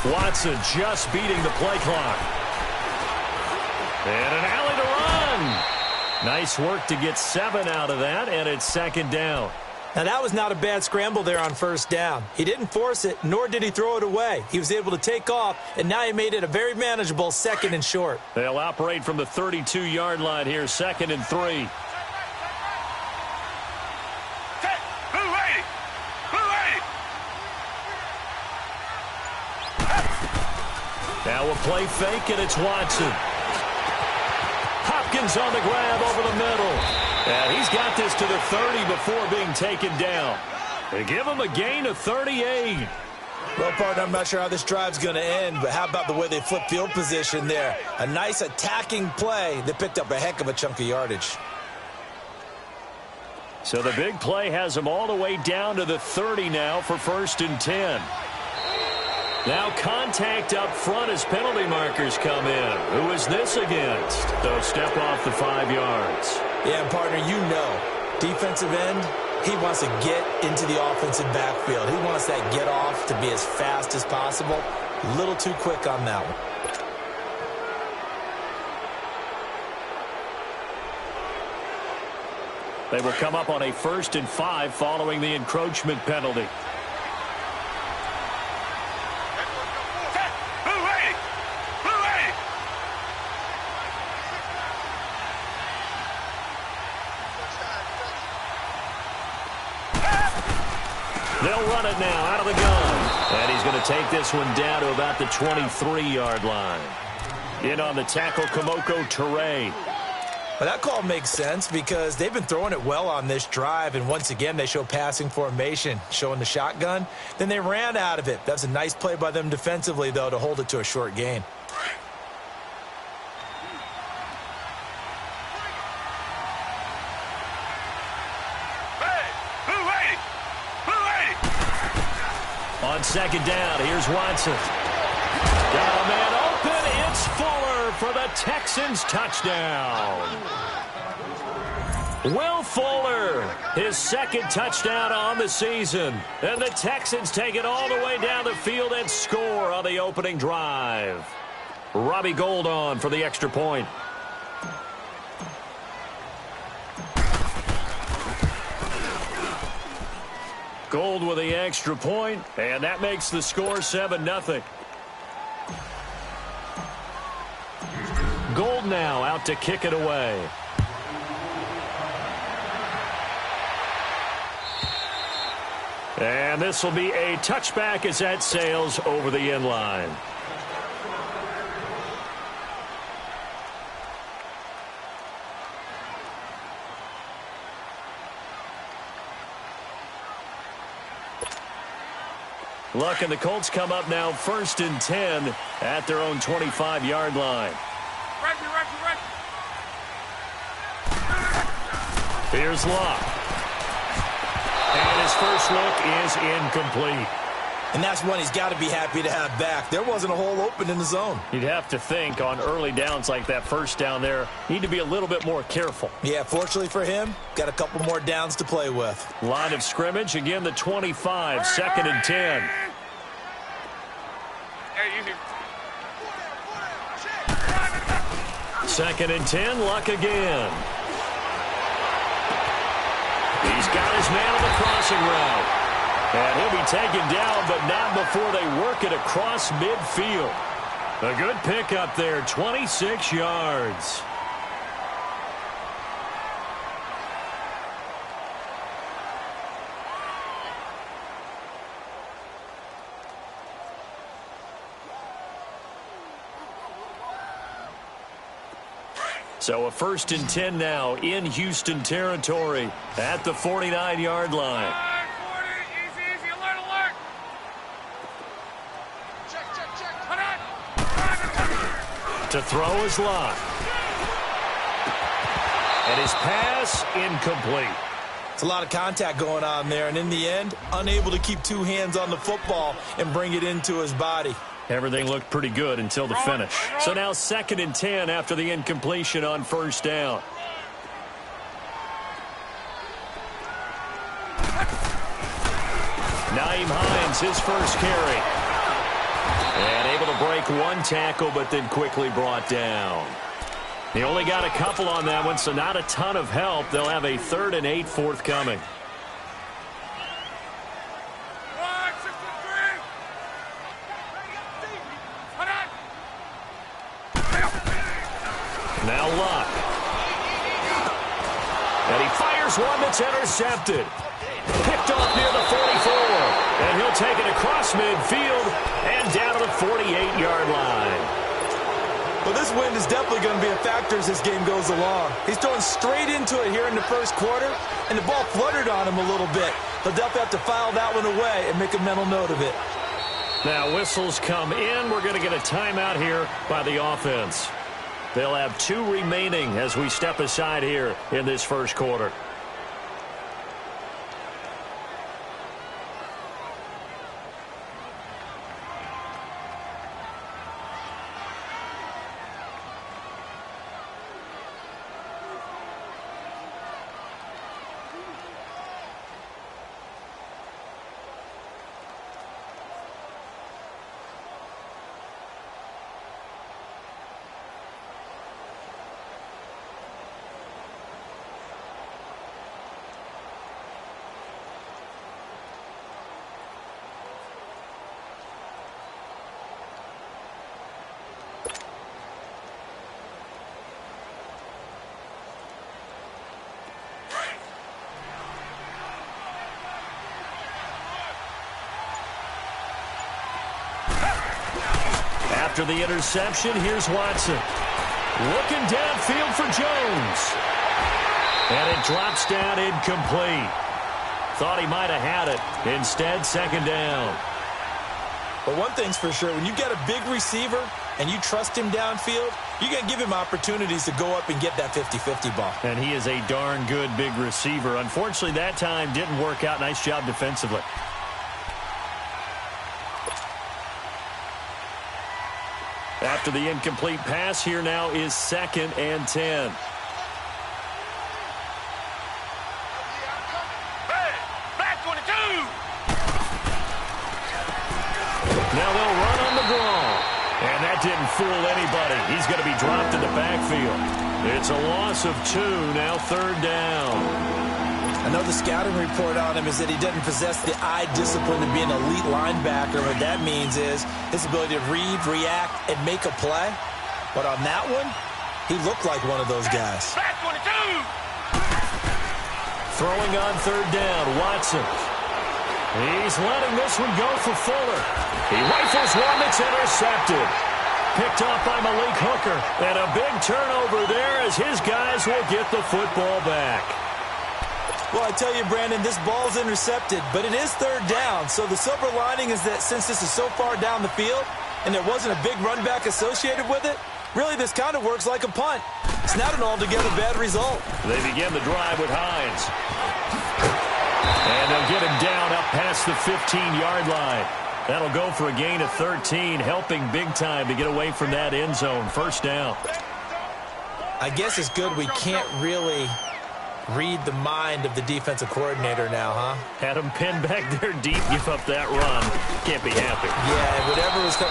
Watson just beating the play clock. And an alley to run. Nice work to get 7 out of that, and it's second down. Now, that was not a bad scramble there on first down. He didn't force it, nor did he throw it away. He was able to take off, and now he made it a very manageable 2nd and short. They'll operate from the 32-yard line here, 2nd and 3. Now a play fake, and it's Watson. Hopkins on the grab over the middle. And he's got this to the 30 before being taken down. They give him a gain of 38. Well, partner, I'm not sure how this drive's going to end, but how about the way they flip field position there? A nice attacking play that picked up a heck of a chunk of yardage. So the big play has them all the way down to the 30 now for 1st and 10. Now contact up front as penalty markers come in. Who is this against? They'll step off the 5 yards. Yeah, partner, you know, defensive end, he wants to get into the offensive backfield. He wants that get off to be as fast as possible. A little too quick on that one. They will come up on a 1st and 5 following the encroachment penalty. They'll run it now out of the gun. And he's going to take this one down to about the 23-yard line. In on the tackle, Kamoko Toure. Well, that call makes sense because they've been throwing it well on this drive, and once again they show passing formation, showing the shotgun. Then they ran out of it. That's a nice play by them defensively, though, to hold it to a short gain. On 2nd down, here's Watson. Got a man open. It's Fuller for the Texans touchdown. Will Fuller, his 2nd touchdown on the season. And the Texans take it all the way down the field and score on the opening drive. Robbie Gould on for the extra point. Gould with the extra point, and that makes the score 7-0. Gould now out to kick it away. And this will be a touchback as that sails over the end line. Luck and the Colts come up now 1st and 10 at their own 25-yard line. Here's Luck. And his first look is incomplete. And that's one he's got to be happy to have back. There wasn't a hole open in the zone. You'd have to think on early downs like that first down there, need to be a little bit more careful. Yeah, fortunately for him, got a couple more downs to play with. Line of scrimmage, again the 25, 2nd and 10. Second and 10, Luck again. He's got his man on the crossing route. And he'll be taken down, but not before they work it across midfield. A good pickup there, 26 yards. So a 1st and 10 now in Houston territory at the 49-yard line. To throw is Luck. And his pass incomplete. It's a lot of contact going on there, and in the end, unable to keep 2 hands on the football and bring it into his body. Everything looked pretty good until the finish. So now 2nd and 10 after the incompletion on 1st down. Nyheim Hines, his first carry. And able to break one tackle, but then quickly brought down. He only got a couple on that one, so not a ton of help. They'll have a 3rd and 8 forthcoming. Now Luck. And he fires one that's intercepted. Picked off near the 44. And he'll take it across midfield and down to the 48-yard line. Well, this wind is definitely going to be a factor as this game goes along. He's throwing straight into it here in the first quarter, and the ball fluttered on him a little bit. He'll definitely have to file that one away and make a mental note of it. Now whistles come in. We're going to get a timeout here by the offense. They'll have 2 remaining as we step aside here in this first quarter. After the interception, here's Watson. Looking downfield for Jones. And it drops down incomplete. Thought he might have had it. Instead, 2nd down. But one thing's for sure, when you get a big receiver and you trust him downfield, you're going to give him opportunities to go up and get that 50-50 ball. And he is a darn good big receiver. Unfortunately, that time didn't work out. Nice job defensively. After the incomplete pass, here now is 2nd and 10. Now they'll run on the draw. And that didn't fool anybody. He's going to be dropped in the backfield. It's a loss of 2, now 3rd down. I know the scouting report on him is that he doesn't possess the eye discipline to be an elite linebacker. What that means is his ability to read, react, and make a play. But on that one, he looked like one of those guys. Throwing on 3rd down, Watson. He's letting this one go for Fuller. He rifles one that's intercepted. Picked off by Malik Hooker. And a big turnover there as his guys will get the football back. Well, I tell you, Brandon, this ball's intercepted, but it is 3rd down. So the silver lining is that since this is so far down the field and there wasn't a big run back associated with it, really this kind of works like a punt. It's not an altogether bad result. They begin the drive with Hines. And they'll get him down up past the 15-yard line. That'll go for a gain of 13, helping big time to get away from that end zone. 1st down. I guess it's good we can't really read the mind of the defensive coordinator now, huh? Had him pinned back there deep, give up that run. Can't be happy. Yeah,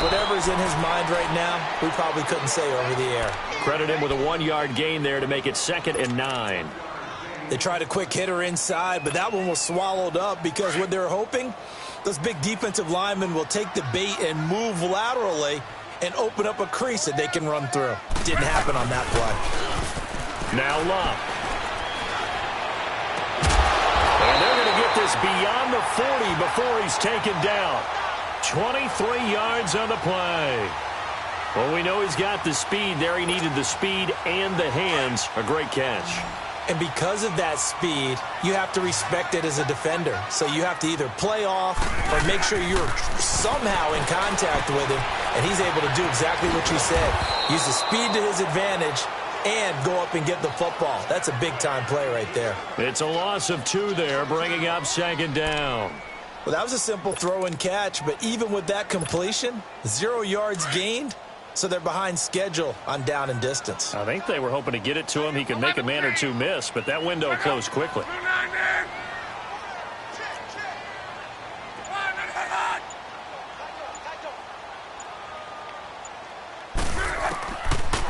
whatever's in his mind right now, we probably couldn't say over the air. Credit him with a 1-yard gain there to make it 2nd and 9. They tried a quick hitter inside, but that one was swallowed up because what they're hoping, those big defensive linemen will take the bait and move laterally and open up a crease that they can run through. Didn't happen on that play. Now Luck. And they're going to get this beyond the 40 before he's taken down. 23 yards on the play. Well, we know he's got the speed there. He needed the speed and the hands. A great catch. And because of that speed, you have to respect it as a defender. So you have to either play off or make sure you're somehow in contact with him. And he's able to do exactly what you said. Use the speed to his advantage and go up and get the football. That's a big-time play right there. It's a loss of 2 there, bringing up 2nd down. Well, that was a simple throw and catch, but even with that completion, 0 yards gained, so they're behind schedule on down and distance. I think they were hoping to get it to him. He could make a man or two miss, but that window closed quickly.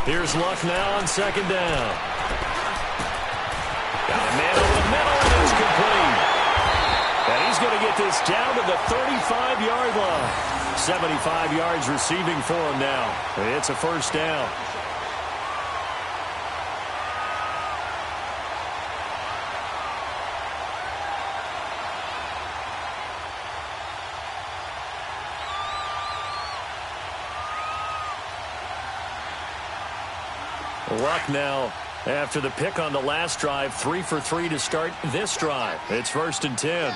Here's Luck now on second down. Got a man over the middle, and it's complete. And he's going to get this down to the 35-yard line. 75 yards receiving for him now. It's a first down. Luck now, after the pick on the last drive, 3 for 3 to start this drive. It's 1st and 10.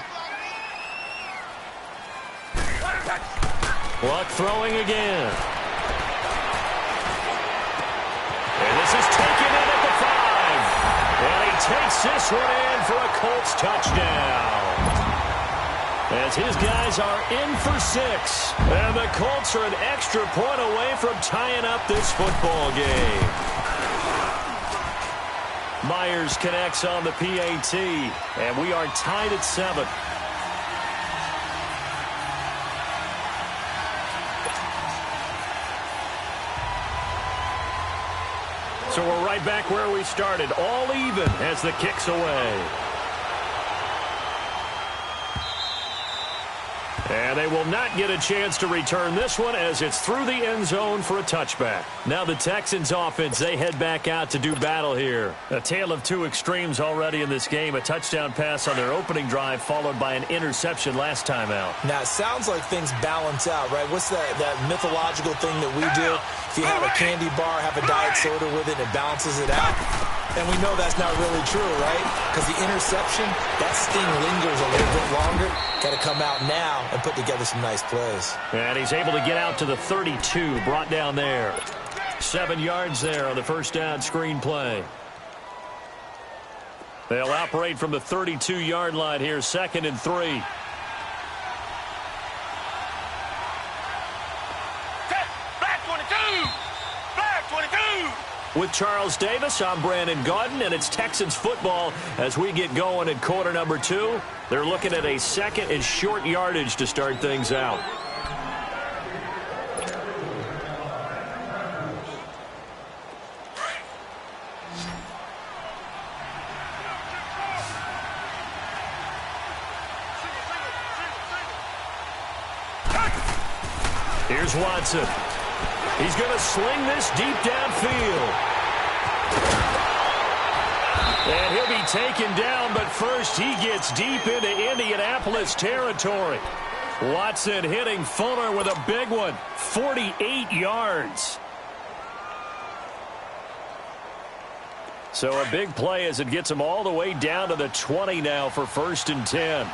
Luck throwing again. And this is taken in at the 5. And he takes this one in for a Colts touchdown. As his guys are in for 6. And the Colts are an extra point away from tying up this football game. Myers connects on the PAT, and we are tied at 7. So we're right back where we started, all even as the kick's away. And they will not get a chance to return this one as it's through the end zone for a touchback. Now the Texans offense, they head back out to do battle here. A tale of two extremes already in this game. A touchdown pass on their opening drive followed by an interception last time out. Now it sounds like things balance out, right? What's that mythological thing that we do? If you have a candy bar, have a diet soda with it, it balances it out. And we know that's not really true, right? Because the interception, that sting lingers a little bit longer. Got to come out now and put together some nice plays. And he's able to get out to the 32, brought down there. 7 yards there on the first down screen play. They'll operate from the 32-yard line here, 2nd and 3. With Charles Davis, I'm Brandon Gaudin, and it's Texans football as we get going in quarter number 2. They're looking at a 2nd and short yardage to start things out. Here's Watson. He's going to sling this deep downfield. And he'll be taken down, but first he gets deep into Indianapolis territory. Watson hitting Fuller with a big one, 48 yards. So a big play as it gets him all the way down to the 20 now for 1st and 10.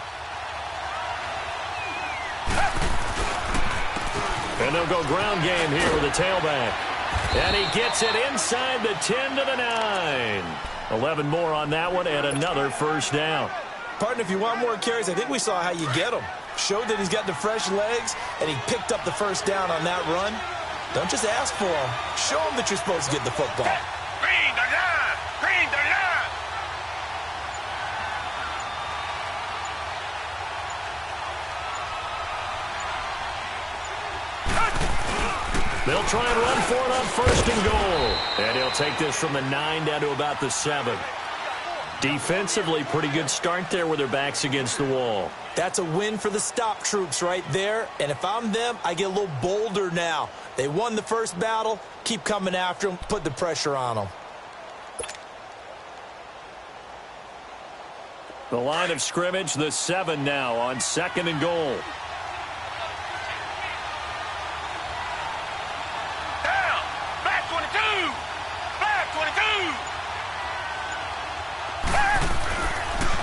And they'll go ground game here with the tailback. And he gets it inside the 10 to the 9. 11 more on that one and another first down. Partner, if you want more carries, I think we saw how you get him. Showed that he's got the fresh legs, and he picked up the first down on that run. Don't just ask for him. Show him that you're supposed to get the football. Green the line! Green the line! They'll try and run for it on 1st and goal. And he'll take this from the 9 down to about the 7. Defensively, pretty good start there with their backs against the wall. That's a win for the stop troops right there. And if I'm them, I get a little bolder now. They won the first battle. Keep coming after them. Put the pressure on them. The line of scrimmage, the 7 now on 2nd and goal.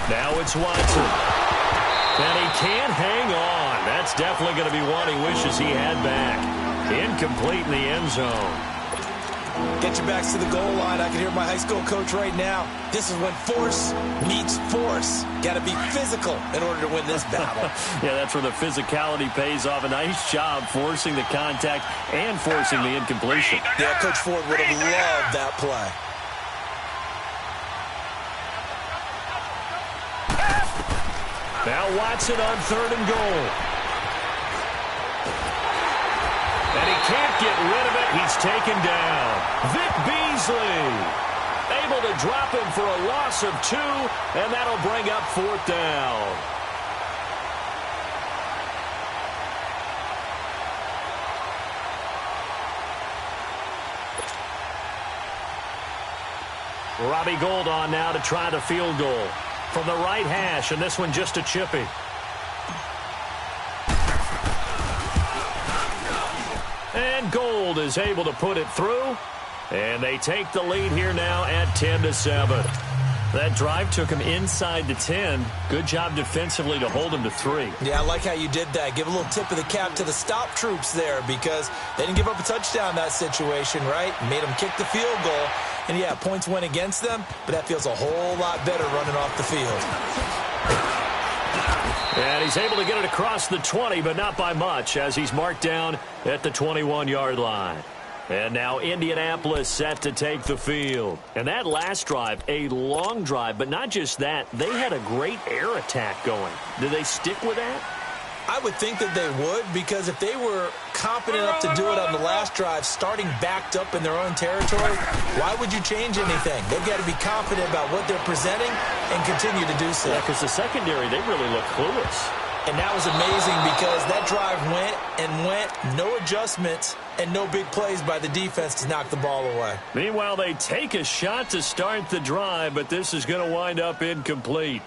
Now it's Watson. And he can't hang on. That's definitely going to be one he wishes he had back. Incomplete in the end zone. Get your backs to the goal line. I can hear my high school coach right now. This is when force meets force. Got to be physical in order to win this battle. Yeah, that's where the physicality pays off. A nice job forcing the contact and forcing the incompletion. Yeah, Coach Ford would have loved that play. Now Watson on 3rd and goal. And he can't get rid of it. He's taken down. Vic Beasley able to drop him for a loss of 2, and that'll bring up 4th down. Robbie Gould on now to try the field goal from the right hash, and this one just a chippy. And Gould is able to put it through, and they take the lead here now at 10-7. That drive took him inside the 10. Good job defensively to hold him to 3. Yeah, I like how you did that. Give a little tip of the cap to the stop troops there because they didn't give up a touchdown in that situation, right? Made them kick the field goal. And, yeah, points went against them, but that feels a whole lot better running off the field. And he's able to get it across the 20, but not by much as he's marked down at the 21-yard line. And now Indianapolis set to take the field. And that last drive, a long drive, but not just that. They had a great air attack going. Do they stick with that? I would think that they would because if they were confident enough to do it on the last drive, starting backed up in their own territory, why would you change anything? They've got to be confident about what they're presenting and continue to do so. Yeah, because the secondary, they really look clueless. And that was amazing because that drive went and went, no adjustments, and no big plays by the defense to knock the ball away. Meanwhile, they take a shot to start the drive, but this is going to wind up incomplete.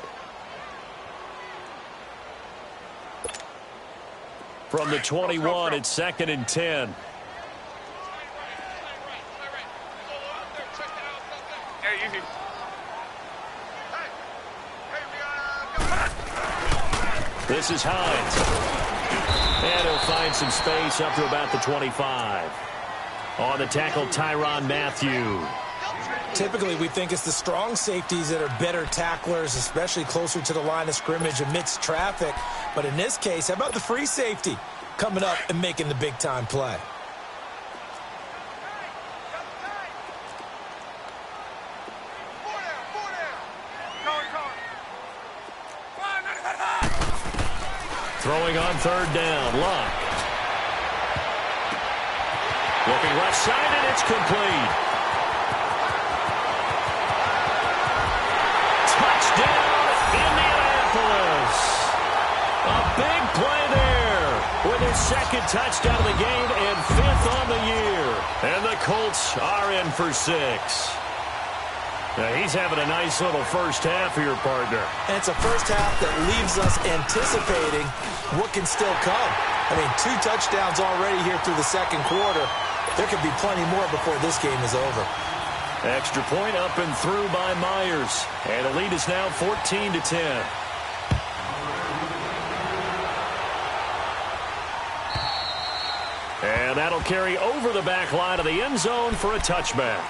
From the 21, it's 2nd and 10. This is Hines. And he'll find some space up to about the 25. On the tackle, Tyrann Mathieu. Typically, we think it's the strong safeties that are better tacklers, especially closer to the line of scrimmage amidst traffic. But in this case, how about the free safety coming up and making the big-time play? Throwing on 3rd down, Luck. Looking left side, and it's complete. Touchdown, Indianapolis. A big play there with his 2nd touchdown of the game and 5th on the year. And the Colts are in for 6. Now, he's having a nice little first half here, partner. And it's a first half that leaves us anticipating what can still come. I mean, 2 touchdowns already here through the 2nd quarter. There could be plenty more before this game is over. Extra point up and through by Myers. And the lead is now 14-10. And that'll carry over the back line of the end zone for a touchback.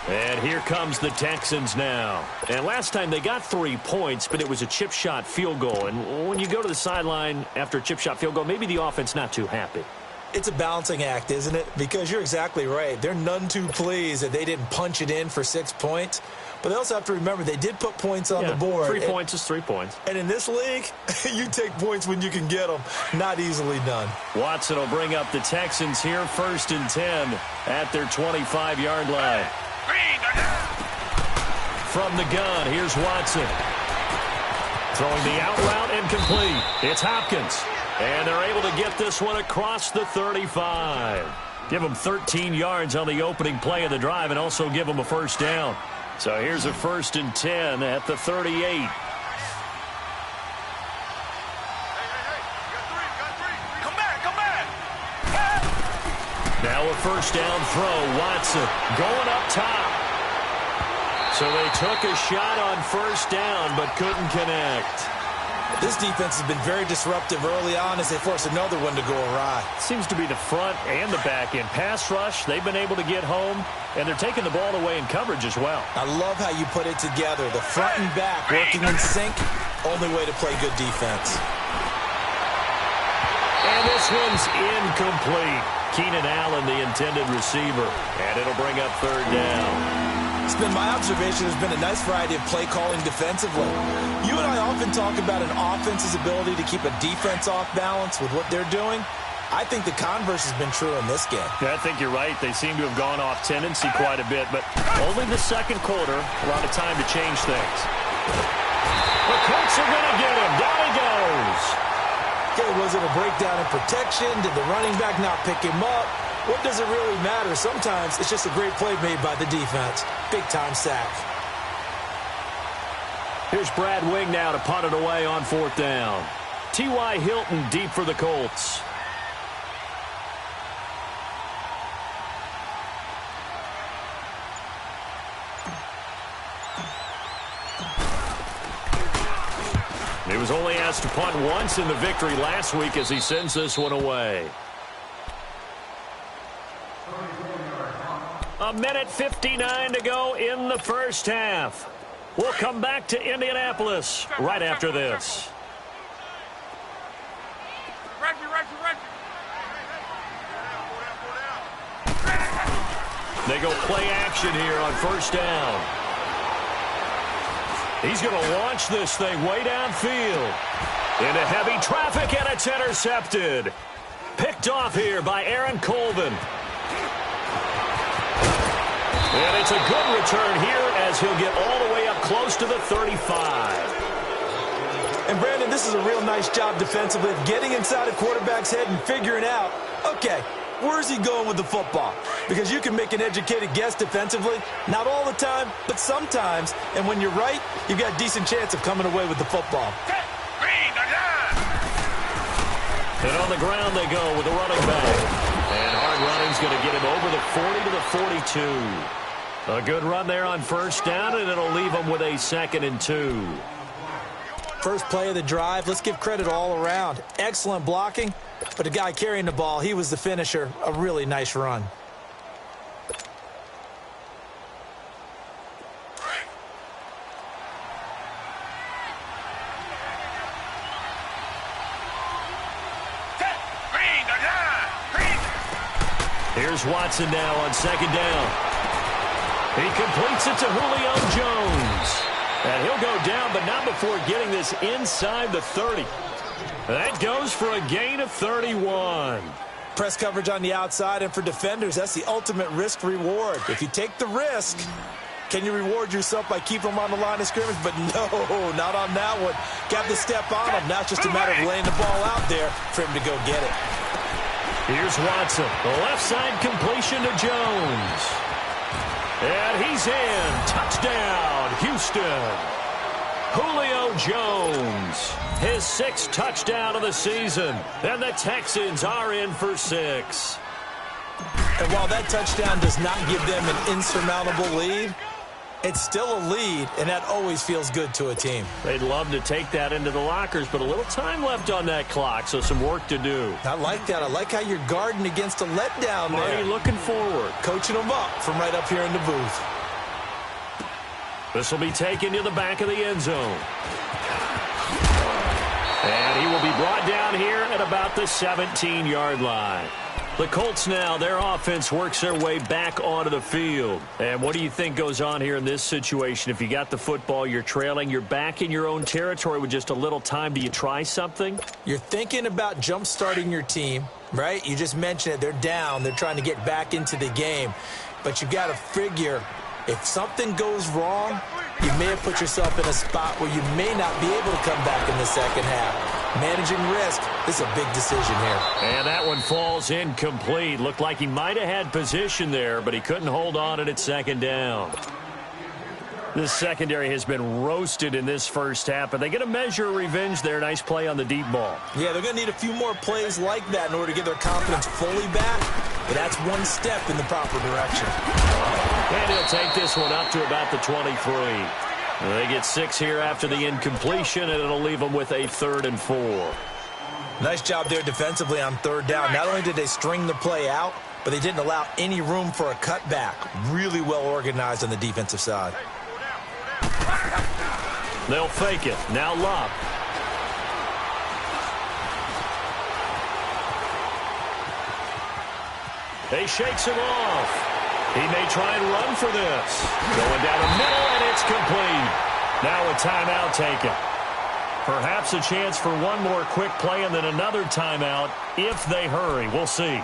And here comes the Texans now. And last time they got 3 points, but it was a chip shot field goal. And when you go to the sideline after a chip shot field goal, maybe the offense not too happy. It's a balancing act, isn't it? Because you're exactly right. They're none too pleased that they didn't punch it in for 6 points. But they also have to remember they did put points on the board. 3 points is 3 points. And in this league, you take points when you can get them. Not easily done. Watson will bring up the Texans here, 1st and 10 at their 25-yard line. From the gun, here's Watson. Throwing the out route incomplete. It's Hopkins. And they're able to get this one across the 35. Give them 13 yards on the opening play of the drive and also give them a first down. So here's a 1st and 10 at the 38. Now a first down throw. Watson going up top. So they took a shot on first down but couldn't connect. This defense has been very disruptive early on as they force another one to go awry. Seems to be the front and the back end. Pass rush, they've been able to get home, and they're taking the ball away in coverage as well. I love how you put it together. The front and back working in sync. Only way to play good defense. And this one's incomplete. Keenan Allen, the intended receiver. And it'll bring up 3rd down. It's been my observation there's been a nice variety of play calling defensively. You and I often talk about an offense's ability to keep a defense off balance with what they're doing. I think the converse has been true in this game. Yeah, I think you're right. They seem to have gone off tendency quite a bit, but only the second quarter, a lot of time to change things. The Colts are going to get him. Down he goes. Okay, was it a breakdown in protection? Did the running back not pick him up? What does it really matter? Sometimes it's just a great play made by the defense. Big-time sack. Here's Brad Wing now to punt it away on 4th down. T.Y. Hilton deep for the Colts. He was only asked to punt once in the victory last week as he sends this one away. A minute 59 to go in the first half. We'll come back to Indianapolis right after this. They go play action here on 1st down. He's going to launch this thing way downfield. Into heavy traffic, and it's intercepted. Picked off here by Aaron Colvin. And it's a good return here as he'll get all the way up close to the 35. And, Brandon, this is a real nice job defensively of getting inside a quarterback's head and figuring out, okay, where's he going with the football? Because you can make an educated guess defensively. Not all the time, but sometimes. And when you're right, you've got a decent chance of coming away with the football. And on the ground they go with the running back. And hard running's going to get him over the 40 to the 42. A good run there on 1st down, and it'll leave him with a 2nd and 2. First play of the drive, let's give credit all around. Excellent blocking, but the guy carrying the ball, he was the finisher. A really nice run. Here's Watson now on 2nd down. He completes it to Julio Jones. And he'll go down, but not before getting this inside the 30. That goes for a gain of 31. Press coverage on the outside, and for defenders, that's the ultimate risk-reward. If you take the risk, can you reward yourself by keeping them on the line of scrimmage? But no, not on that one. Got to step on them. Now it's just a matter of laying the ball out there for him to go get it. Here's Watson. The left side completion to Jones. And he's in. Touchdown, Houston. Julio Jones, his 6th touchdown of the season. And the Texans are in for 6. And while that touchdown does not give them an insurmountable lead, it's still a lead, and that always feels good to a team. They'd love to take that into the lockers, but a little time left on that clock, so some work to do. I like that. I like how you're guarding against a letdown there. Marty looking forward. Coaching them up from right up here in the booth. This will be taken to the back of the end zone. And he will be brought down here at about the 17-yard line. The Colts now, their offense works their way back onto the field. And what do you think goes on here in this situation? If you got the football, you're trailing, you're back in your own territory with just a little time. Do you try something? You're thinking about jump-starting your team, right? You just mentioned it. They're down. They're trying to get back into the game. But you got to figure, if something goes wrong, you may have put yourself in a spot where you may not be able to come back in the second half. Managing risk, this is a big decision here. And that one falls incomplete. Looked like he might have had position there, but he couldn't hold on at 2nd down. This secondary has been roasted in this first half, but they get a measure of revenge there. Nice play on the deep ball. Yeah, they're going to need a few more plays like that in order to get their confidence fully back, but that's one step in the proper direction. And he'll take this one up to about the 23. They get 6 here after the incompletion, and it'll leave them with a 3rd and 4. Nice job there defensively on 3rd down. Not only did they string the play out, but they didn't allow any room for a cutback. Really well organized on the defensive side. They'll fake it. Now Love. He shakes him off. He may try and run for this. Going down the middle, and it's complete. Now a timeout taken. Perhaps a chance for one more quick play and then another timeout if they hurry. We'll see.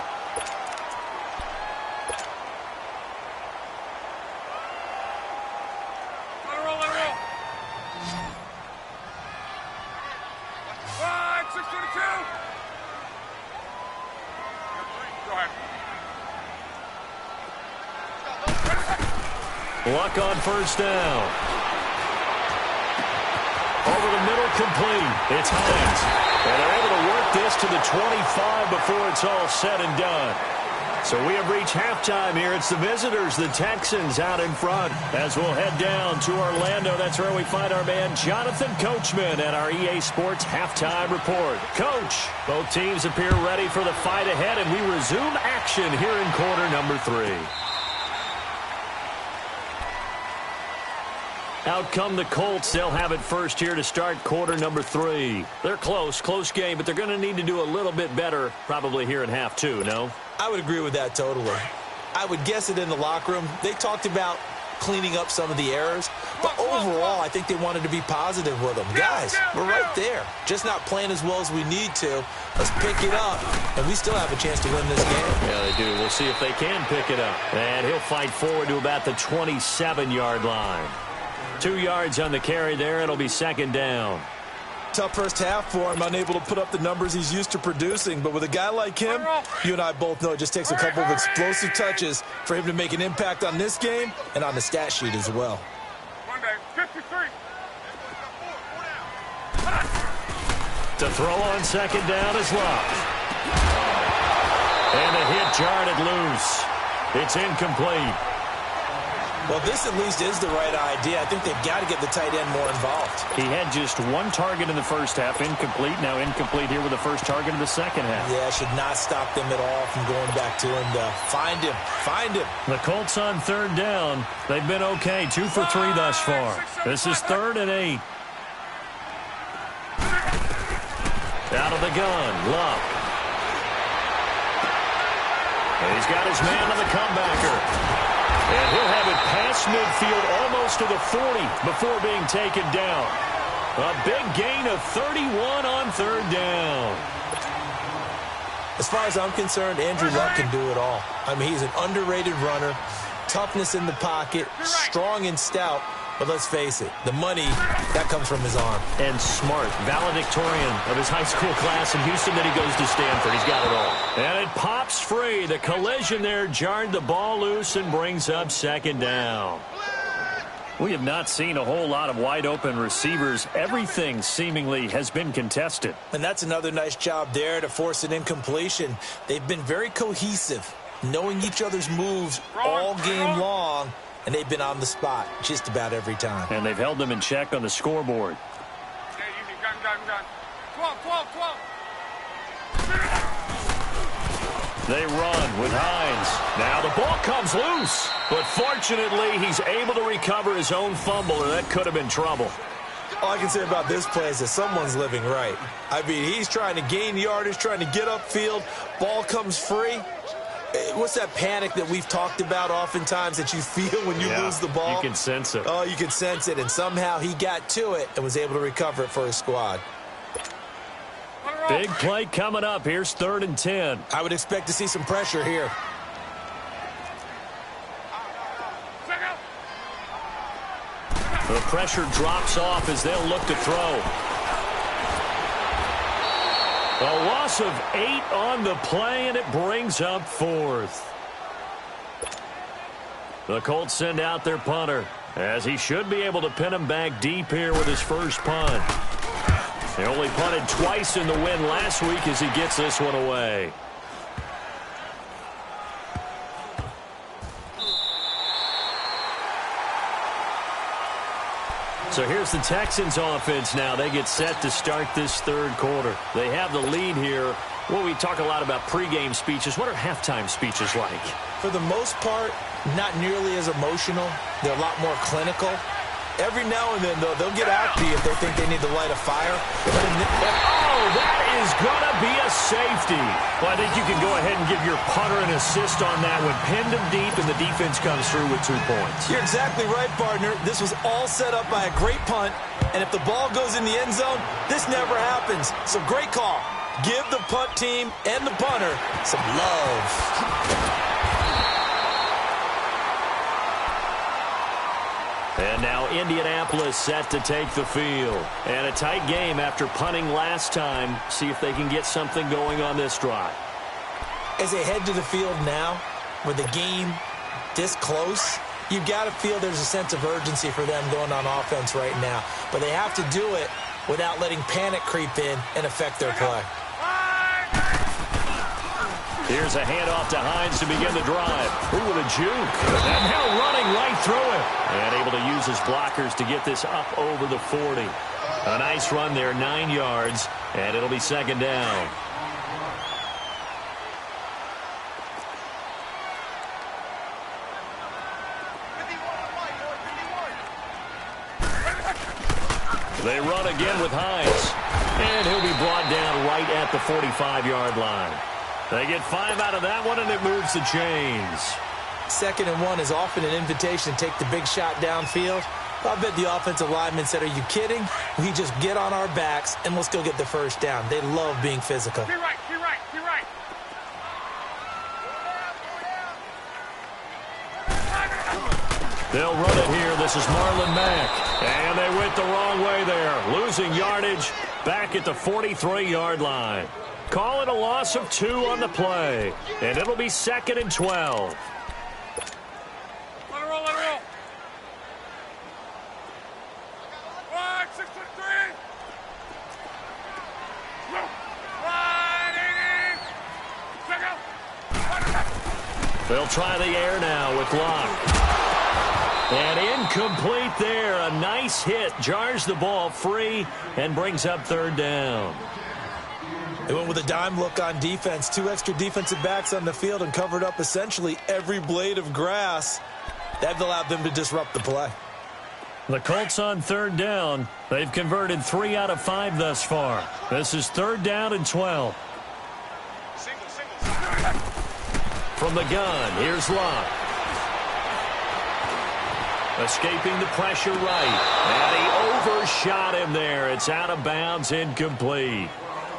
Luck on first down. Over the middle, complete. It's Hines. And they're able to work this to the 25 before it's all said and done. So we have reached halftime here. It's the visitors, the Texans, out in front. As we'll head down to Orlando, that's where we find our man Jonathan Coachman at our EA Sports Halftime Report. Coach, both teams appear ready for the fight ahead, and we resume action here in quarter number 3. Out come the Colts. They'll have it first here to start quarter number 3. They're close game, but they're going to need to do a little bit better probably here in half 2, no? I would agree with that totally. I would guess it in the locker room. They talked about cleaning up some of the errors, but overall, I think they wanted to be positive with them. Guys, we're right there. Just not playing as well as we need to. Let's pick it up, and we still have a chance to win this game. Yeah, they do. We'll see if they can pick it up. And he'll fight forward to about the 27-yard line. 2 yards on the carry there. It'll be second down. Tough first half for him, unable to put up the numbers he's used to producing. But with a guy like him, you and I both know it just takes a couple of explosive touches for him to make an impact on this game and on the stat sheet as well. To throw on second down is Luck. And a hit jarred it loose. It's incomplete. Well, this at least is the right idea. I think they've got to get the tight end more involved. He had just one target in the first half, incomplete. Now incomplete here with the first target of the second half. Yeah, should not stop them at all from going back to him to find him. The Colts on third down. They've been okay, 2 for 3 thus far. This is 3rd and 8. Out of the gun, Luck. And he's got his man on the comebacker. And he'll have it past midfield almost to the 40 before being taken down. A big gain of 31 on third down. As far as I'm concerned, Andrew Luck can do it all. I mean, he's an underrated runner, toughness in the pocket, strong and stout. But let's face it, the money, that comes from his arm. And smart, valedictorian of his high school class in Houston. Then he goes to Stanford. He's got it all. And it pops free. The collision there jarred the ball loose and brings up second down. We have not seen a whole lot of wide-open receivers. Everything seemingly has been contested. And that's another nice job there to force an incompletion. They've been very cohesive, knowing each other's moves all game long. And they've been on the spot just about every time. And they've held them in check on the scoreboard. They run with Hines. Now the ball comes loose. But fortunately, he's able to recover his own fumble, or that could have been trouble. All I can say about this play is that someone's living right. I mean, he's trying to gain yardage, trying to get upfield. Ball comes free. What's that panic that we've talked about oftentimes that you feel when you lose the ball? You can sense it. Oh, you can sense it, and somehow he got to it and was able to recover it for his squad. Big play coming up. Here's 3rd and 10. I would expect to see some pressure here. The pressure drops off as they'll look to throw. A loss of 8 on the play, and it brings up 4th. The Colts send out their punter, as he should be able to pin him back deep here with his first punt. He only punted twice in the win last week as he gets this one away. So here's the Texans offense now. They get set to start this 3rd quarter. They have the lead here. Well, we talk a lot about pregame speeches. What are halftime speeches like? For the most part, not nearly as emotional. They're a lot more clinical. Every now and then, though, they'll get after you if they think they need to light a fire. Oh, that is going to be a safety. Well, I think you can go ahead and give your punter an assist on that one. Pinned him deep, and the defense comes through with 2 points. You're exactly right, partner. This was all set up by a great punt, and if the ball goes in the end zone, this never happens. So great call. Give the punt team and the punter some love. And now Indianapolis set to take the field. And a tight game after punting last time. See if they can get something going on this drive. As they head to the field now, with the game this close, you've got to feel there's a sense of urgency for them going on offense right now. But they have to do it without letting panic creep in and affect their play. Here's a handoff to Hines to begin the drive. Ooh, with a juke. And now running right through it. And able to use his blockers to get this up over the 40. A nice run there, 9 yards. And it'll be second down. They run again with Hines. And he'll be brought down right at the 45-yard line. They get 5 out of that one, and it moves the chains. 2nd and 1 is often an invitation to take the big shot downfield. I bet the offensive lineman said, are you kidding? We just get on our backs, and let's go get the first down. They love being physical. Be right, be right, be right. They'll run it here. This is Marlon Mack. And they went the wrong way there. Losing yardage back at the 43-yard line. Call it a loss of 2 on the play. And it'll be 2nd and 12. Let it roll, let it roll. 1, 6, 3. They'll try the air now with Locke. And incomplete there. A nice hit. Jars the ball free and brings up 3rd down. They went with a dime look on defense. 2 extra defensive backs on the field and covered up essentially every blade of grass. That allowed them to disrupt the play. The Colts on 3rd down. They've converted 3 out of 5 thus far. This is 3rd down and 12. From the gun, here's Locke. Escaping the pressure right. And he overshot him there. It's out of bounds, incomplete.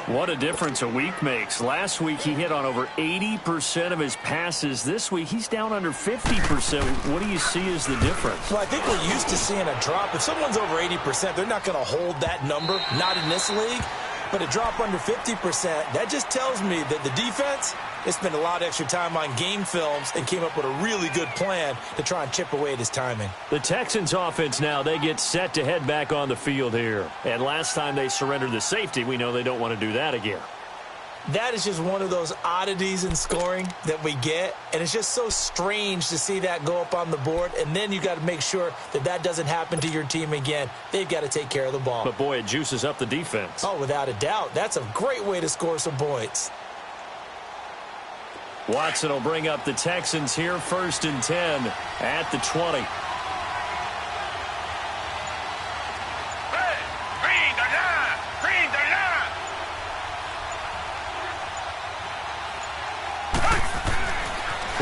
What a difference a week makes. Last week he hit on over 80% of his passes. This week he's down under 50%. What do you see as the difference? Well, I think we're used to seeing a drop. If someone's over 80%, they're not going to hold that number. Not in this league. But a drop under 50%, that just tells me that the defense, they spent a lot of extra time on game films and came up with a really good plan to try and chip away at his timing. The Texans offense now, they get set to head back on the field here. And last time they surrendered the safety, we know they don't want to do that again. That is just one of those oddities in scoring that we get, and it's just so strange to see that go up on the board, and then you got to make sure that that doesn't happen to your team again. They've got to take care of the ball. But, boy, it juices up the defense. Oh, without a doubt. That's a great way to score some points. Watson will bring up the Texans here, 1st and 10 at the 20.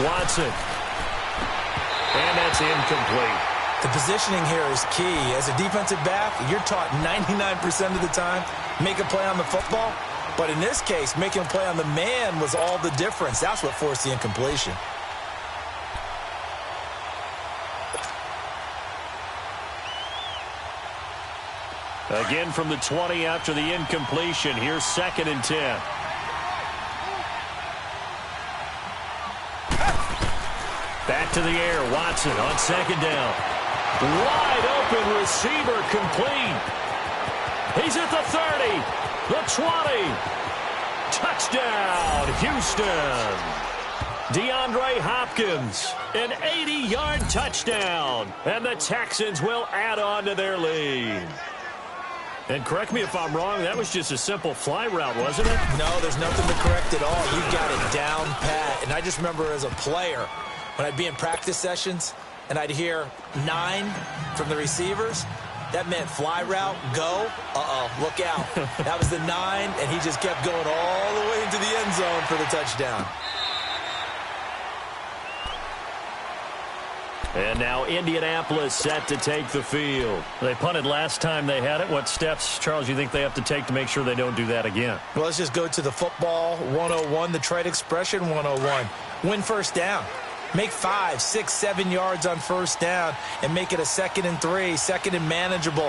Watson. And that's incomplete. The positioning here is key. As a defensive back, you're taught 99% of the time, make a play on the football. But in this case, making a play on the man was all the difference. That's what forced the incompletion. Again from the 20 after the incompletion. Here's 2nd and 10. Back to the air. Watson on 2nd down. Wide open receiver complete. He's at the 30, the 20. Touchdown, Houston. DeAndre Hopkins, an 80-yard touchdown. And the Texans will add on to their lead. And correct me if I'm wrong, that was just a simple fly route, wasn't it? No, there's nothing to correct at all. You've got it down pat. And I just remember as a player, when I'd be in practice sessions, and I'd hear 9 from the receivers, that meant fly route, go, look out. That was the 9, and he just kept going all the way into the end zone for the touchdown. And now Indianapolis set to take the field. They punted last time they had it. What steps, Charles, you think they have to take to make sure they don't do that again? Well, let's just go to the football 101, the trade expression 101. Win first down. Make 5, 6, 7 yards on first down and make it a 2nd and 3, 2nd and manageable.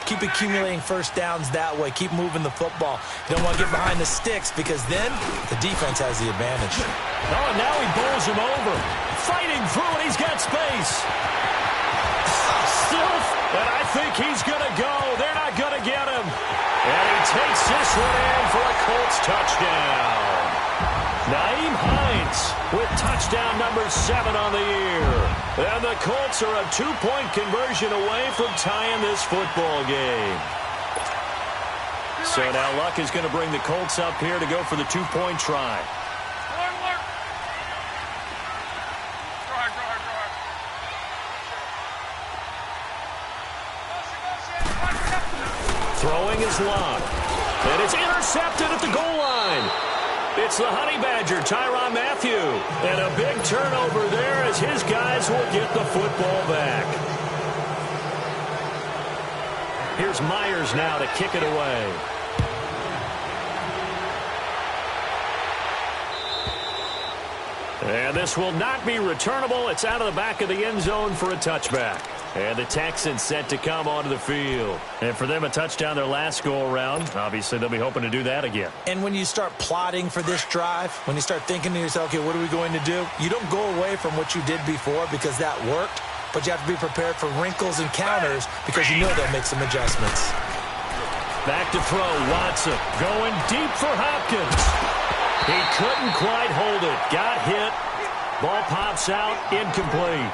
Keep accumulating first downs that way. Keep moving the football. You don't want to get behind the sticks because then the defense has the advantage. Oh, and now he bowls him over. Fighting through it. He's got space. Still, and I think he's going to go. They're not going to get him. And he takes this one in for a Colts touchdown. Nyheim Hines with touchdown number 7 on the year. And the Colts are a 2-point conversion away from tying this football game. So now Luck is going to bring the Colts up here to go for the 2-point try. Throwing is Luck. And it's intercepted at the goal line. It's the Honey Badger, Tyrann Mathieu. And a big turnover there as his guys will get the football back. Here's Myers now to kick it away. And this will not be returnable. It's out of the back of the end zone for a touchback. And the Texans set to come onto the field. And for them, a touchdown their last go-around. Obviously, they'll be hoping to do that again. And when you start plotting for this drive, when you start thinking to yourself, okay, what are we going to do? You don't go away from what you did before because that worked, but you have to be prepared for wrinkles and counters because you know they'll make some adjustments. Back to throw, Watson going deep for Hopkins. He couldn't quite hold it. Got hit. Ball pops out, incomplete.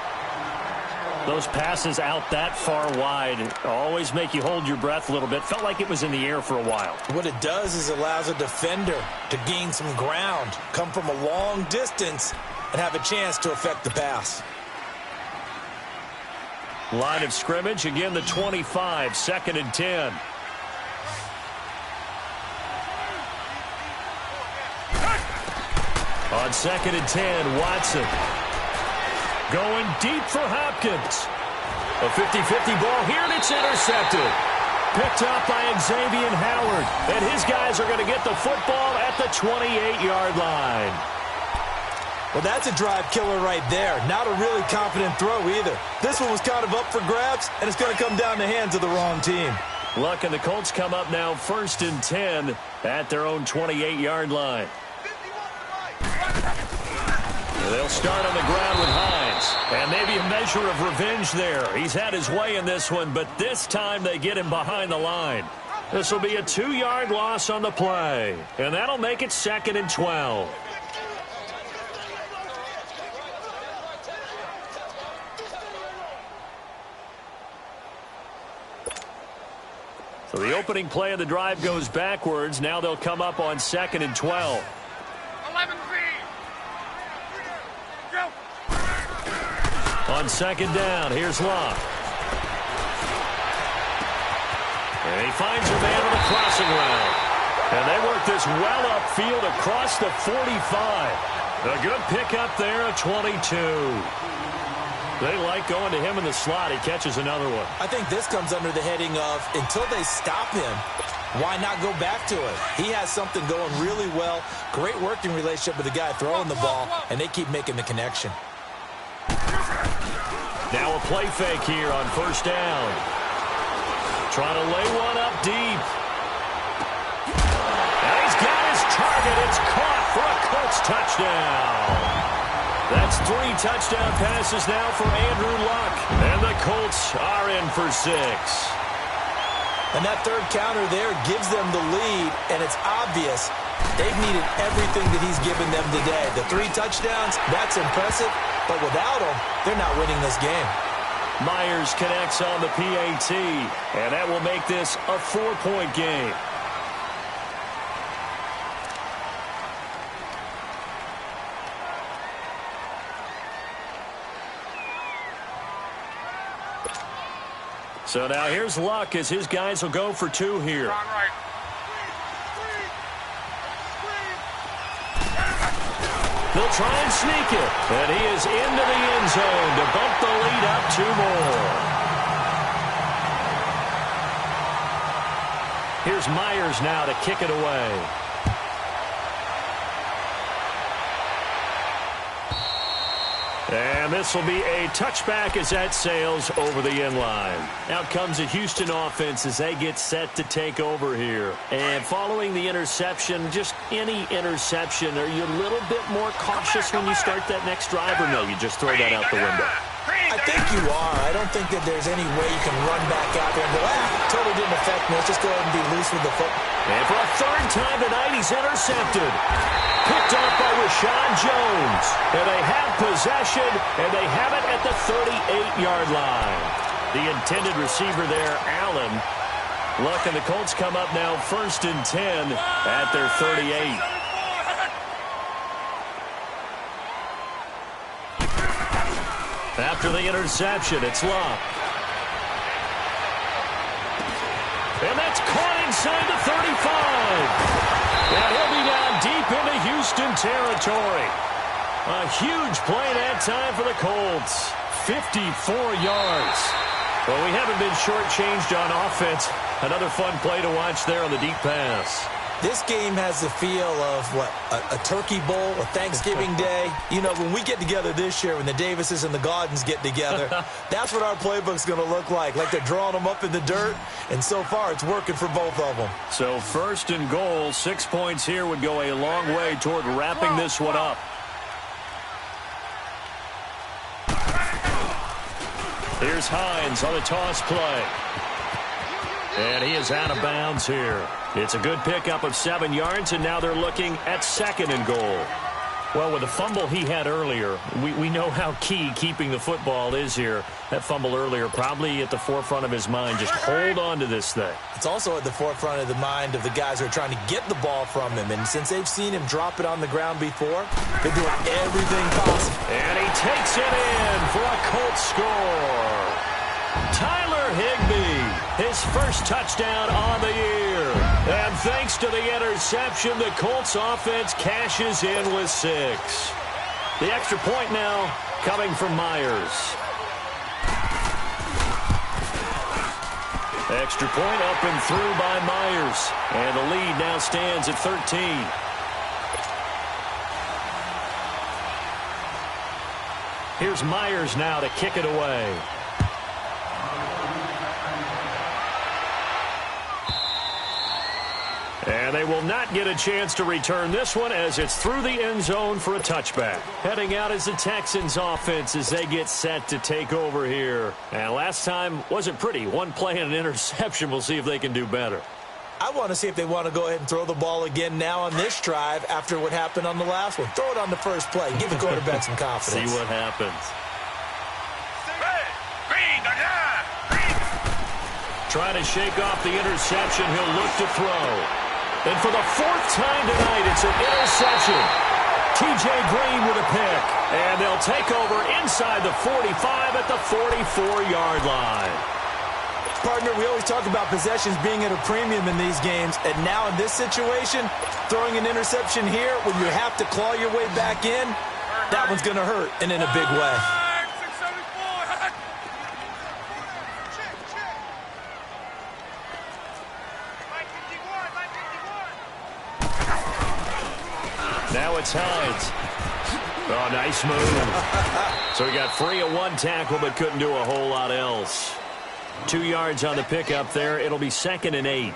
Those passes out that far wide always make you hold your breath a little bit. Felt like it was in the air for a while. What it does is it allows a defender to gain some ground, come from a long distance, and have a chance to affect the pass. Line of scrimmage, again the 25, 2nd and 10. On 2nd and 10, Watson. Going deep for Hopkins. A 50-50 ball here, and it's intercepted. Picked up by Xavier Howard. And his guys are going to get the football at the 28-yard line. Well, that's a drive killer right there. Not a really confident throw either. This one was kind of up for grabs, and it's going to come down the hands of the wrong team. Luck and the Colts come up now 1st and 10 at their own 28-yard line. They'll start on the ground with Hines. And maybe a measure of revenge there. He's had his way in this one, but this time they get him behind the line. This will be a 2-yard loss on the play. And that'll make it 2nd and 12. So the opening play of the drive goes backwards. Now they'll come up on 2nd and 12. 11 feet. Go. On 2nd down, here's Luck. And he finds a man on a crossing route. And they work this well upfield across the 45. A good pickup there at 22. They like going to him in the slot. He catches another one. I think this comes under the heading of until they stop him, why not go back to it? He has something going really well. Great working relationship with the guy throwing the ball, and they keep making the connection. Now a play fake here on 1st down. Trying to lay one up deep. And he's got his target. It's caught for a Colts touchdown. That's 3 touchdown passes now for Andrew Luck. And the Colts are in for 6. And that third counter there gives them the lead, and it's obvious they've needed everything that he's given them today. The 3 touchdowns, that's impressive, but without him, they're not winning this game. Myers connects on the PAT, and that will make this a 4-point game. So now here's Luck as his guys will go for 2 here. Right. They'll try and sneak it. And he is into the end zone to bump the lead up 2 more. Here's Myers now to kick it away. And this will be a touchback as that sails over the end line. Out comes a Houston offense as they get set to take over here. And following the interception, just any interception, are you a little bit more cautious when you start that next drive, or no, you just throw that out the window? I think you are. I don't think that there's any way you can run back out there and go, totally didn't affect me. Let's just go ahead and be loose with the football. And for a 3rd time tonight, he's intercepted. Picked off by Rashawn Jones. And they have possession, and they have it at the 38-yard line. The intended receiver there, Allen. Luck and the Colts come up now 1st and 10 at their 38. After the interception, it's Luck. And that's caught inside the 35. And he'll be down deep into Houston territory. A huge play that time for the Colts. 54 yards. Well, we haven't been shortchanged on offense. Another fun play to watch there on the deep pass. This game has the feel of, a Turkey Bowl, a Thanksgiving Day. You know, when we get together this year, when the Davises and the Gaudens get together, that's what our playbook's going to look like they're drawing them up in the dirt, and so far it's working for both of them. So 1st and goal, 6 points here would go a long way toward wrapping this one up. Here's Hines on the toss play. And he is out of bounds here. It's a good pickup of 7 yards, and now they're looking at 2nd and goal. Well, with the fumble he had earlier, we know how key keeping the football is here. That fumble earlier probably at the forefront of his mind. Just hold on to this thing. It's also at the forefront of the mind of the guys who are trying to get the ball from him. And since they've seen him drop it on the ground before, they're doing everything possible. And he takes it in for a Colts score. Tyler Higbee, his first touchdown on the year. And thanks to the interception, the Colts offense cashes in with 6. The extra point now coming from Myers. Extra point up and through by Myers. And the lead now stands at 13. Here's Myers now to kick it away. And they will not get a chance to return this one as it's through the end zone for a touchback. Heading out is the Texans offense as they get set to take over here. And last time wasn't pretty. 1 play and an interception. We'll see if they can do better. I want to see if they want to go ahead and throw the ball again now on this drive after what happened on the last one. Throw it on the first play. Give the quarterback some confidence. See what happens. Trying to shake off the interception. He'll look to throw. And for the 4th time tonight, it's an interception. T.J. Green with a pick. And they'll take over inside the 45 at the 44-yard line. Partner, we always talk about possessions being at a premium in these games. And now in this situation, throwing an interception here when you have to claw your way back in, that one's going to hurt, and in a big way. Now it's Hines. Oh, nice move. So he got free of 1 tackle but couldn't do a whole lot else. 2 yards on the pickup there. It'll be 2nd and 8.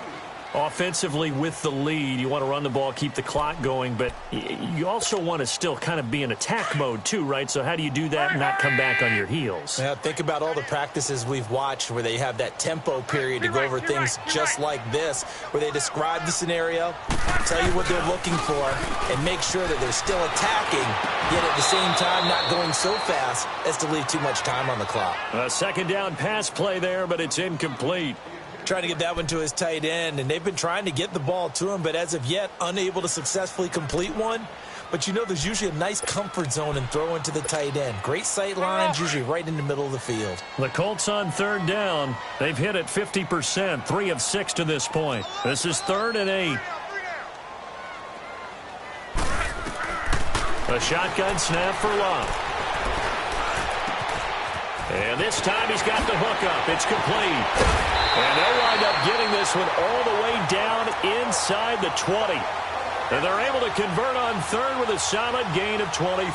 Offensively with the lead, you want to run the ball, keep the clock going, but you also want to still kind of be in attack mode too, right? So how do you do that and not come back on your heels? Yeah, think about all the practices we've watched where they have that tempo period to go over things just like this, where they describe the scenario, tell you what they're looking for, and make sure that they're still attacking, yet at the same time not going so fast as to leave too much time on the clock. A 2nd down pass play there, but it's incomplete. Trying to get that one to his tight end, and they've been trying to get the ball to him, but as of yet, unable to successfully complete one. but you know there's usually a nice comfort zone in throwing to the tight end. Great sight lines, usually right in the middle of the field. The Colts on third down. They've hit it 50%, 3 of 6 to this point. This is 3rd and 8. A shotgun snap for Love. And this time he's got the hook up. It's complete. And they'll wind up getting this one all the way down inside the 20. And they're able to convert on third with a solid gain of 23.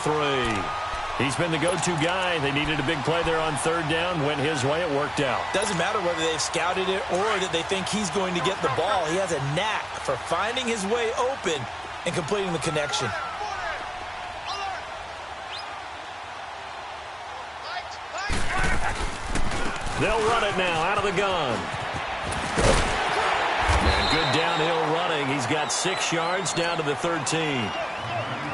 He's been the go-to guy. They needed a big play there on third down. Went his way. It worked out. Doesn't matter whether they've scouted it or that they think he's going to get the ball. He has a knack for finding his way open and completing the connection. They'll run it now out of the gun. And good downhill running. He's got 6 yards down to the 13.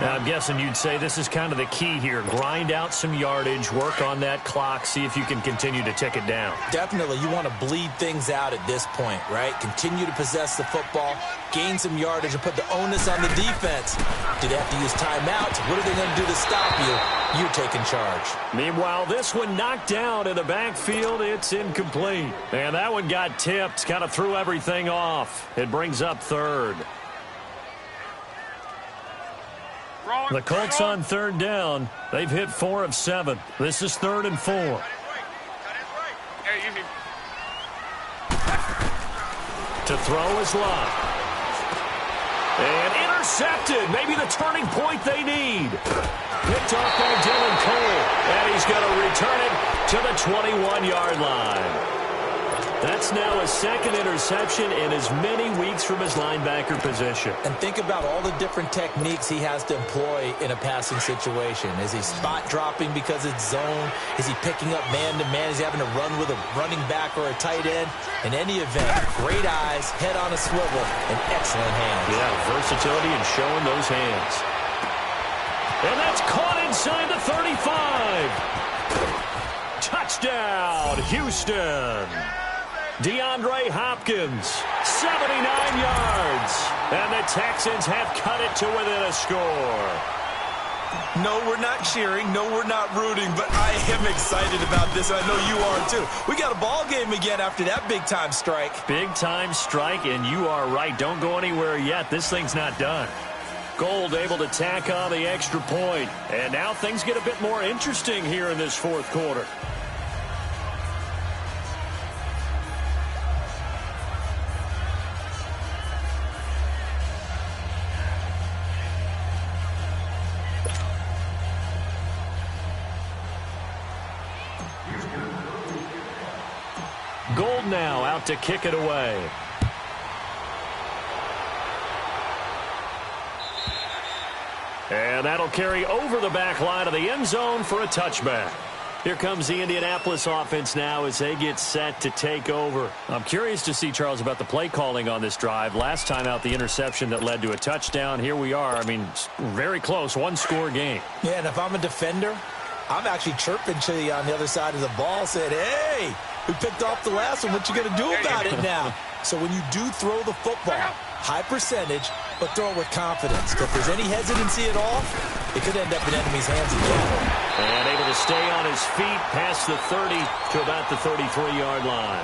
Now, I'm guessing you'd say this is kind of the key here. Grind out some yardage, work on that clock, see if you can continue to tick it down. Definitely. You want to bleed things out at this point, right? Continue to possess the football, gain some yardage, and put the onus on the defense. Do they have to use timeouts? What are they going to do to stop you? You're taking charge. Meanwhile, this one knocked down in the backfield. It's incomplete. And that one got tipped, kind of threw everything off. It brings up third. The Colts on third down. They've hit 4 of 7. This is 3rd and 4. To throw is Love. And intercepted. Maybe the turning point they need. Picked off by Dylan Cole. And he's going to return it to the 21-yard line. That's now his 2nd interception in as many weeks from his linebacker position. And think about all the different techniques he has to employ in a passing situation. Is he spot dropping because it's zone? Is he picking up man-to-man? Is he having to run with a running back or a tight end? In any event, great eyes, head on a swivel, and excellent hands. Yeah, versatility and showing those hands. And that's caught inside the 35. Touchdown, Houston. DeAndre Hopkins, 79 yards. And the Texans have cut it to within a score. No, we're not cheering. No, we're not rooting. But I am excited about this. I know you are, too. We got a ball game again after that big-time strike. Big-time strike, and you are right. Don't go anywhere yet. This thing's not done. Gold able to tack on the extra point. And now things get a bit more interesting here in this 4th quarter. Gold now out to kick it away. And that'll carry over the back line of the end zone for a touchback. Here comes the Indianapolis offense now as they get set to take over. I'm curious to see, Charles, about the play calling on this drive. Last time out, the interception that led to a touchdown. Here we are. I mean, very close, 1-score game. Yeah, and if I'm a defender, I'm actually chirping to you on the other side of the ball, saying, hey, we picked off the last one. What you going to do about it now? So when you do throw the football, high percentage, but throw it with confidence. Because if there's any hesitancy at all, it could end up in enemy's hands again. And able to stay on his feet past the 30 to about the 33-yard line.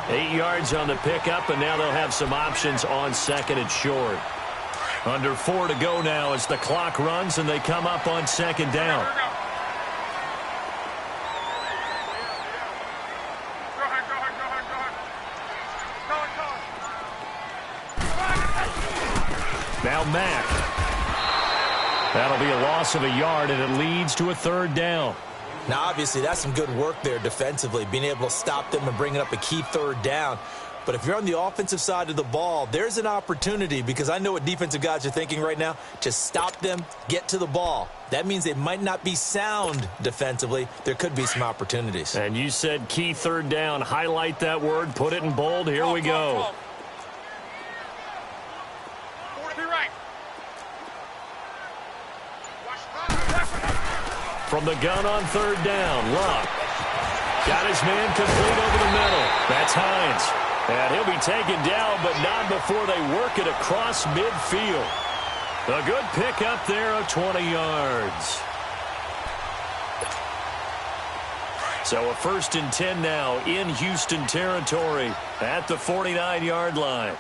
8 yards on the pickup, and now they'll have some options on 2nd and short. Under 4 to go now as the clock runs, and they come up on 2nd down. Now Mack. That'll be a loss of a yard, and it leads to a 3rd down. Now, obviously, that's some good work there defensively, being able to stop them and bringing up a key 3rd down. But if you're on the offensive side of the ball, there's an opportunity, because I know what defensive guys are thinking right now. Just stop them, get to the ball. That means they might not be sound defensively. There could be some opportunities. And you said key 3rd down. Highlight that word. Put it in bold. Here we go. From the gun on 3rd down, Love. Got his man complete over the middle. That's Hines. And he'll be taken down, but not before they work it across midfield. A good pick up there of 20 yards. So a 1st and 10 now in Houston territory at the 49-yard line.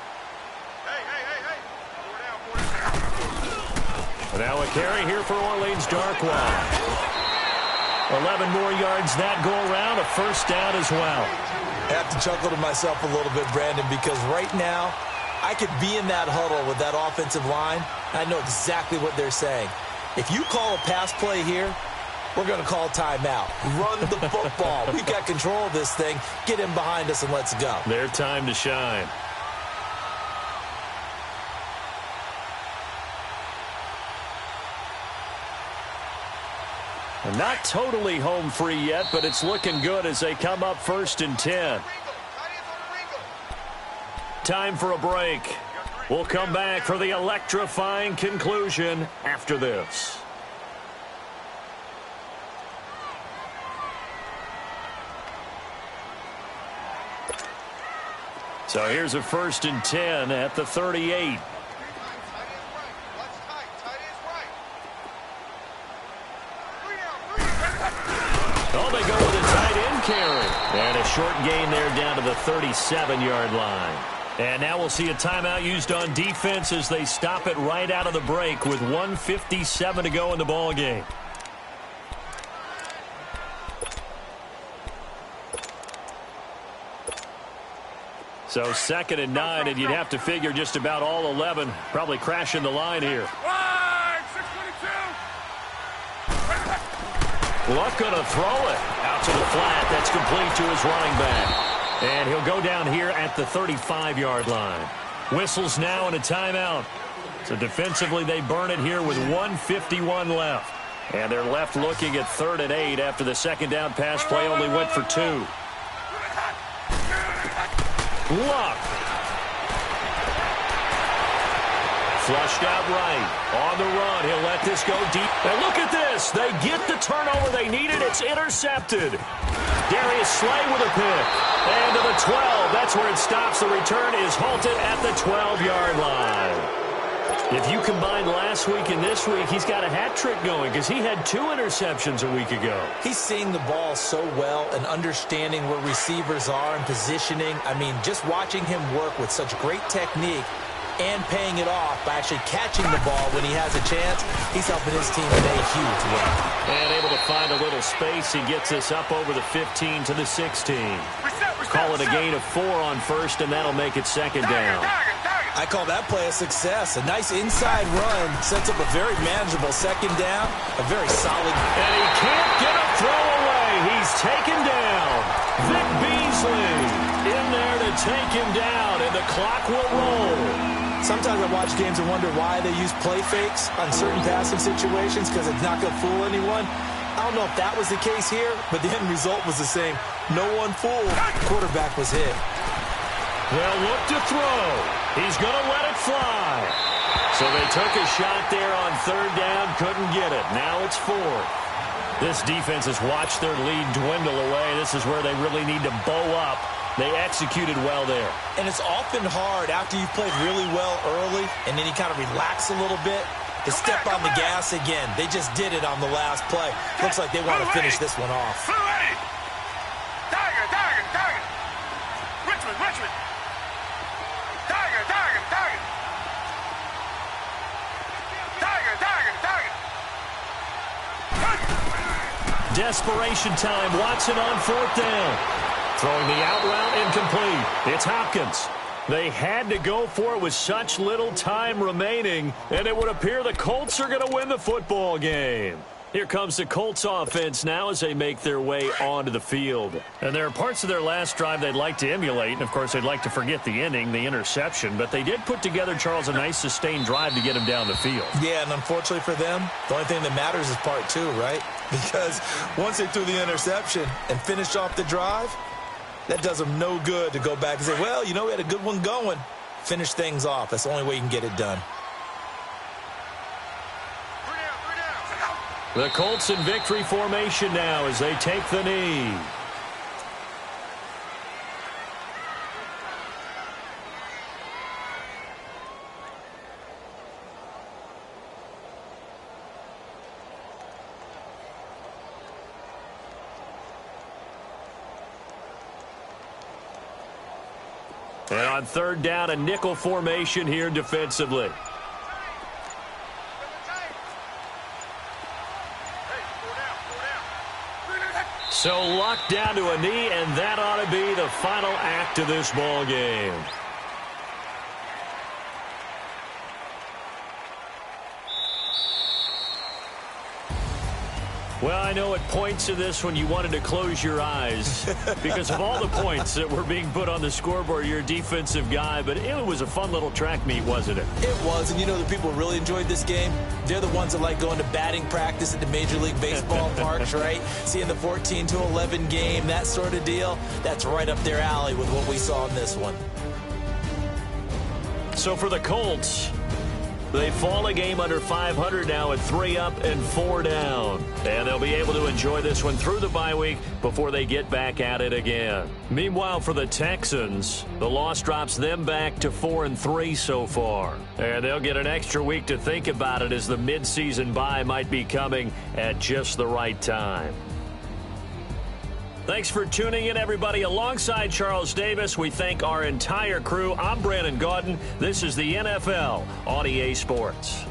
Now a carry here for Orleans Darkwa. 11 more yards that go around, a 1st down as well. I have to chuckle to myself a little bit, Brandon, because right now I could be in that huddle with that offensive line, and I know exactly what they're saying. If you call a pass play here, we're going to call timeout. Run the football. We've got control of this thing. Get him behind us and let's go. Their time to shine. Not totally home free yet, but it's looking good as they come up 1st and 10. Time for a break. We'll come back for the electrifying conclusion after this. So here's a 1st and 10 at the 38. Oh, they go with a tight end carry. And a short gain there down to the 37-yard line. And now we'll see a timeout used on defense as they stop it right out of the break with 1:57 to go in the ballgame. So 2nd and 9, and you'd have to figure just about all 11 probably crashing the line here. Wide, 622. Luck going to throw it out to the flat. That's complete to his running back. And he'll go down here at the 35-yard line. Whistles now and a timeout. So defensively they burn it here with 1:51 left. And they're left looking at 3rd and 8 after the 2nd down pass play only went for 2. Luck. Flushed out right. On the run. He'll let this go deep. And look at this. They get the turnover they needed. It's intercepted. Darius Slay with a pick. And to the 12. That's where it stops. The return is halted at the 12-yard line. If you combine last week and this week, he's got a hat trick going because he had 2 interceptions a week ago. He's seeing the ball so well and understanding where receivers are and positioning. I mean, just watching him work with such great technique and paying it off by actually catching the ball when he has a chance, he's helping his team in a huge way. And able to find a little space. He gets us up over the 15 to the 16. Call it a gain of 4 on 1st, and that'll make it 2nd down. I call that play a success. A nice inside run sets up a very manageable 2nd down, a very solid. And he can't get a throw away. He's taken down. Vic Beasley in there to take him down, and the clock will roll. Sometimes I watch games and wonder why they use play fakes on certain passing situations because it's not going to fool anyone. I don't know if that was the case here, but the end result was the same. No one fooled. Quarterback was hit. They'll look to throw. He's going to let it fly. So they took a shot there on 3rd down, couldn't get it. Now it's 4th. This defense has watched their lead dwindle away. This is where they really need to bow up. They executed well there. And it's often hard after you've played really well early and then you kind of relax a little bit to step on the gas again. They just did it on the last play. Looks like they want to finish this one off. Tiger. Richmond. Tiger. Desperation time. Watson on 4th down. Throwing the out route incomplete. It's Hopkins. They had to go for it with such little time remaining, and it would appear the Colts are going to win the football game. Here comes the Colts offense now as they make their way onto the field. And there are parts of their last drive they'd like to emulate, and of course they'd like to forget the ending, the interception, but they did put together, Charles, a nice sustained drive to get him down the field. Yeah, and unfortunately for them, the only thing that matters is part 2, right? Because once they threw the interception and finished off the drive, that does them no good to go back and say, well, you know, we had a good one going. Finish things off. That's the only way you can get it done. The Colts in victory formation now as they take the knee. And on third down, a nickel formation here defensively. So Luck down to a knee, and that ought to be the final act of this ball game. Well, I know at points in this when you wanted to close your eyes because of all the points that were being put on the scoreboard. You're a defensive guy, but it was a fun little track meet, wasn't it? It was, and you know the people who really enjoyed this game? They're the ones that like going to batting practice at the Major League Baseball parks, right? Seeing the 14-11 game, that sort of deal. That's right up their alley with what we saw in this one. So for the Colts, they fall a game under 500 now at 3 up and 4 down. And they'll be able to enjoy this one through the bye week before they get back at it again. Meanwhile, for the Texans, the loss drops them back to 4-3 so far. And they'll get an extra week to think about it as the midseason bye might be coming at just the right time. Thanks for tuning in, everybody. Alongside Charles Davis, we thank our entire crew. I'm Brandon Gaudin. This is the NFL on EA Sports.